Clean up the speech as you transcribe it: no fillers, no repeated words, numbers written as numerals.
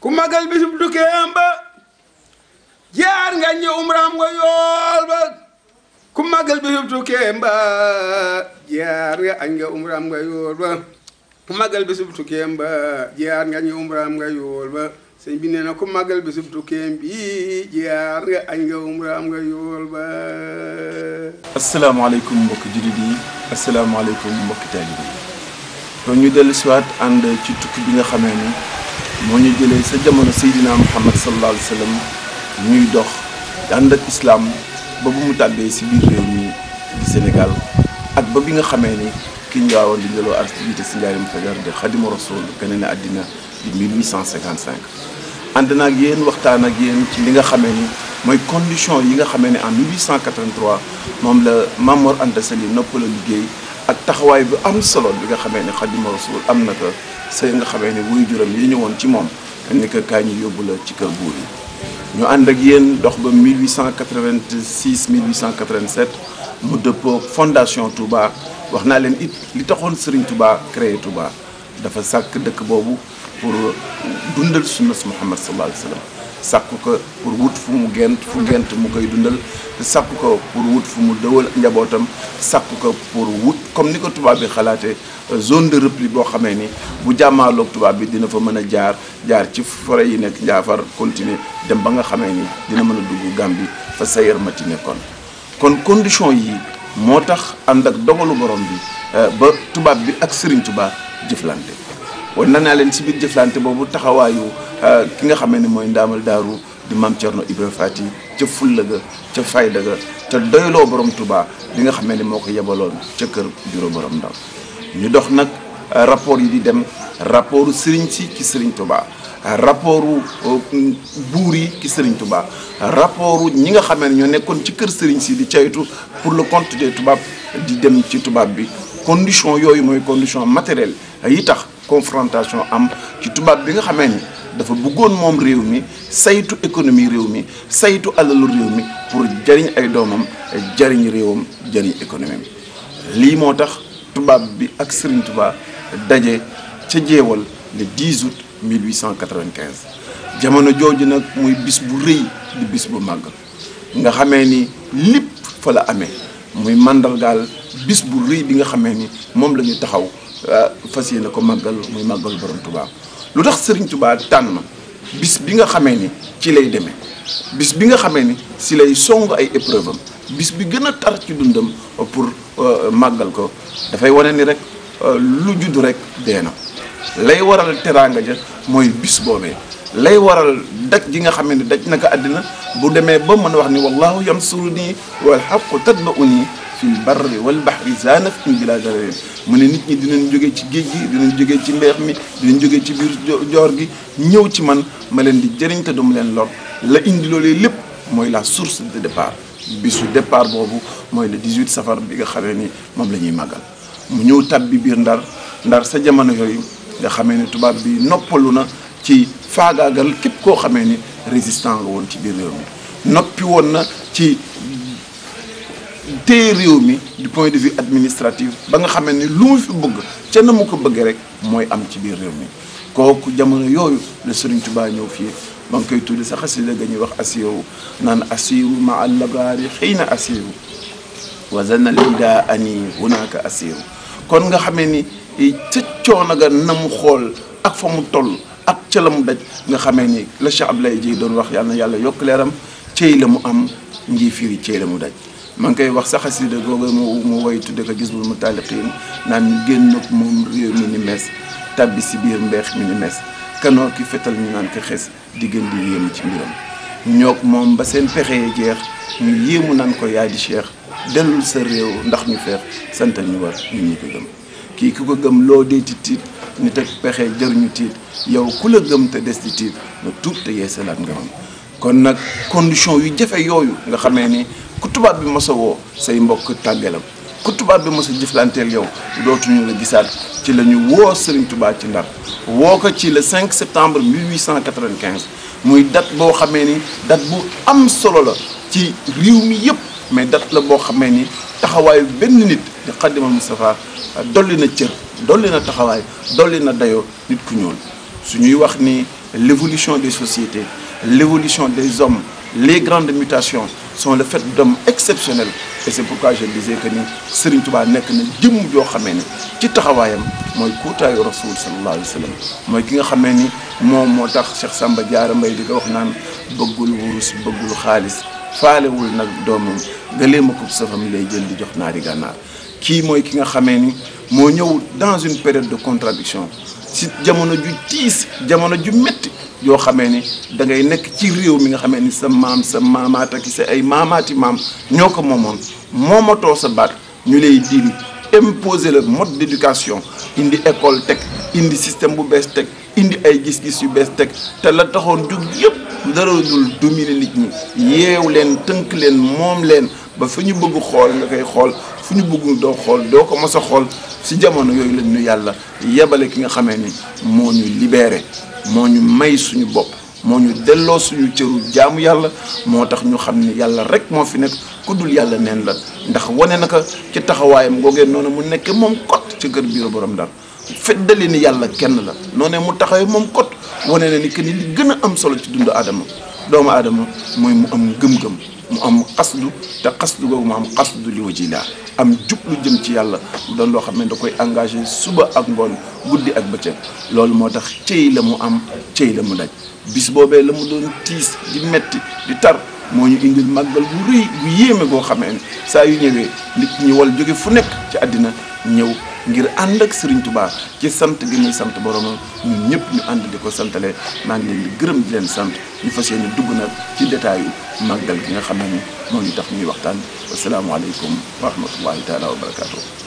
ku magal bisub tukkeem ba jaar nga ñi umraam nga yool ba ku magal bisub tukkeem ba jaar nga añ nga umraam nga yool ba ku magal bisub tukkeem ba jaar nga ñi umraam nga yool ba sëñ bi nee na ku magal bisub tukkeem bi jaar nga añ nga umraam nga yool ba. asalaamaaleykum mbokki jullit yi asalaamaaleykum mbokki taalibe yi kon ñu dellu siwaat ànd ci tukki bi nga xamee ni moo ñu jëlee sa jamono Seydina Muhammad sallallahu alayhi wa sallam ñuy dox ànd ak islam ba bu mu tàbbee si biir réew mi di Sénégal ak ba bi nga xamee ni ki ñu waawoon di ngeloo artibité si njaarim fajar de Xadimu Rasul gane na àddina di 1855 ànd na ak yéen waxtaan ak yéen ci li nga xamee ni mooy condition yi nga xamee ne en 1883 moom la Mame Mor Anta Saly noppala liggéey ak taxawaay bu am solo bi nga xamee ne Xadimu Rasul am na ko say nga xamee ne wuy juram yi ñëwoon ci moom ni ko kaa ñu yóbbu la ci kër buur yi ñu ànd ak yéen dox ba 1886 1887 mu dëppoo fondation Touba wax naa leen it li taxoon Serigne Touba créé Touba dafa sàkk dëkk boobu pour dundal sunnas Muhammad sallallahu alayhi wa sallam sàkk ko pour wut fu mu gent mu koy dundal sàkk ko pour wut fu mu dëwal njabootam sàkk ko pour wut comme ni ko tubaab bi xalaatee zone de repli boo xamee ni bu jàmmaaloog tubaab bi dina fa mën a jaar ci forêt yi nekk Njaafar continuer dem ba nga xamee ni dina mën a dugg Gambie fa Sayar Mati nekkoon kon condition yi moo tax ànd ak dogalu borom bi ba tubaab bi ak Serigne Touba jëflante wan na naa leen si biir jëflante boobu taxawaayu ki nga xamee ne mooy ndaamal daaru di Mame Thierno Ibra Fati ca fulla ga ca fayda ga ca doyloo borom Touba bi nga xamee ne moo ko yebaloon ca kër bureau borom Ndar ñu dox nag rapport yi di dem rapportu Serigne si ci Serigne Touba rapportu buur yi ci Serigne Touba rapportu ñi nga xamee ne ñoo nekkoon ci kër Serigne si di caytu pour le compte des tubaab di dem ci tubaab bi condition yooyu mooy condition matérielle yi tax confrontation am ci tubaab bi nga xamee ni dafa bëggoon moom réew mi saytu économie réew mi saytu alalu réew mi pour jariñ ay doomam jariñ réewam jariñ économie bi lii moo tax tubaab bi ak Serigne Touba daje ca jeewal le 10 août 1895 jamono jooju nag muy bis bu rëy di bis bu màgg nga xamee ni lépp fa la amee muy màndargaal bis bu rëy bi nga xamee ni moom la ñu taxaw fas yéene ko màggal muy màggal borom Touba lu tax Serigne Touba tànn bis bi nga xamee ni ci lay demee bis bi nga xamee ni si lay song ay épreuve am bis bi gën a tar ci dundam pour màggal ko dafay wane ni rek lu judd rek dee na lay waral teraanga ja mooy bis boobee lay waral daj gi nga xamee ni daj na ko àddina bu demee ba mën a wax ni wallahu yansuruni wal haqqu tatba'uni fil barri wal bahri zanaf in bila dararin mu ne nit ñi dinañ jógee ci géej gi dinañ jógee ci mbeex mi dinañ jógee ci biir joor gi ñëw ci man ma leen di jëriñ te duma leen lor la indi loolee lépp mooy la source de départ bisu départ boobu mooy le 18 safar bi nga xamee ni moom la ñuy màggal mu ñëw tabbi biir ndar sa jamono yooyu nga xamee ni tubaab bi noppalu na ci faagaagal képp koo xamee ni résistant nga woon ci biir réew mi noppi woon na ci téye réew mi du point de vue administratif ba nga xamee ni lu mu fi bëgg ca na mu ko bëggee rek mooy am ci biir réew mi kooku jamono yooyu la Serigne Touba ñëw fii ba nga koy tuddi sa xasida ga ñuy wax asiru naan asiru ma al labraari xëy na asiru wazana lida ani hunaka asiru kon nga xamee ni ca coono ga na mu xool ak fa mu toll ak ca la mu daj nga xamee ni la Cheikh Abdoulaye Dieye doon wax yàlla na yàlla yokk leeram cey la mu am nji firi cey la mu daj maa ngi koy wax sa xasida googu mu woy tudde ko gis bul mu taaliqiin naan ñu génn moom réew mi ni mes tabbi si biir mbeex mi ni mes kanoo ki fetal ñu naan ko xes di gën di yéemu ci mbiram ñoog moom ba seen pexe jeex ñu yéemu naan ko yaa di cheikh dellul sa réew ndax ñu feex santal ñu war ñun ñi ko gëm kii ku ko gëm loo deeti tiit nit ak pexe jëruñu tiit yow ku la gëm te des di tiit nga tuub te yeesalaat nga am kon nag condition yu jafe yooyu nga xamee ni ku tubaab bi mos a woo say mbokk tàggalam ku tubaab bi mos a jëflanteel yow dootuñu la gisaat ci la ñu woo Serigne Touba ci Ndar woo ko ci le 5 septembre 1895 muy date boo xamee ni date bu am solo la ci réew mi yëpp mais date la boo xamee ni taxawaayu benn nit di Xaadimal Moustapha dolli na cër dolli na taxawaay dolli na dayoo nit ku ñuul su ñuy wax ni l'évolution des sociétés, l'évolution des hommes, les grandes mutations sont le fait d'hommes exceptionnels. Et c'est pourquoi je disais que ni Serigne Touba nekk na jëmm joo xamee ni ci taxawaayam mooy kuutaayu Rasul sallallahu alayhi wa sallam mooy ki nga xamee ni moom moo tax Cheikh Samba Diarra Mbaye di ko wax naan bëggul wurus bëggul xaalis faalewul nag doomam gëleem akub safam lay jël di jox naari gànnaar kii mooy ki nga xamee ni moo ñëw dans une période de contradiction si jamono ju tiis jamono ju métti yoo xamee ni da ngay nekk ci réew mi nga xamee ni sa maam sa maamaat ak sa ay maamaati maam ñoo ko moomatoo sa baat ñu lay diri imposer le mode d'éducation indi école teg indi système bu bees teg indi ay gis-gis yu bees teg te la taxoon jug yëpp dara dul dominer nit ñi yeew leen tënk leen moom leen ba fu ñu bëgg xool nga koy xool fu ñu bëgg doo xool doo ko mos a xool si jamono yooyu lañ ñu yàlla yebale ki nga xamee ni moo ñu libéré moo ñu may suñu bopp moo ñu delloo suñu cëru jaamu yàlla moo tax ñu xam ni yàlla rek moo fi nekk ku dul yàlla neen la ndax wane na ko ci taxawaayam googee noonu mu nekk moom kot ci kër biiru borom Ndar feddali ni yàlla kenn la noonu mu taxawee moom kot wane na ni que ni li gën a am solo ci dundu aadama doomu aadama mooy mu am gëm-gëm mu am xasdu te xasdu googu mu am xasdu li waji laa am jublu jëm ci yàlla mu doon loo xam ne da koy engagé suba ak ngoon guddi ak bëccëg loolu moo tax cëy la mu am cëy la mu daj bis boobee la mu doon tiis di metti di tar moo ñu indil màggal bu rëy bu yéeme goo xamee ne saa yu ñëwee nit ñi wal jóge fu nekk ci àddina ñëw ngir ànd ak Serigne Touba ci sant gi muy sant boromam ñun ñëpp ñu ànd di ko santalee maa ngi leen di gërëm di leen sant ñu fas yéene dugg nag ci détail yu màggal gi nga xam ne moo ñu tax ñuy waxtaan wasalaamaaleykum wa rahmatullahi taala wa barakaatu.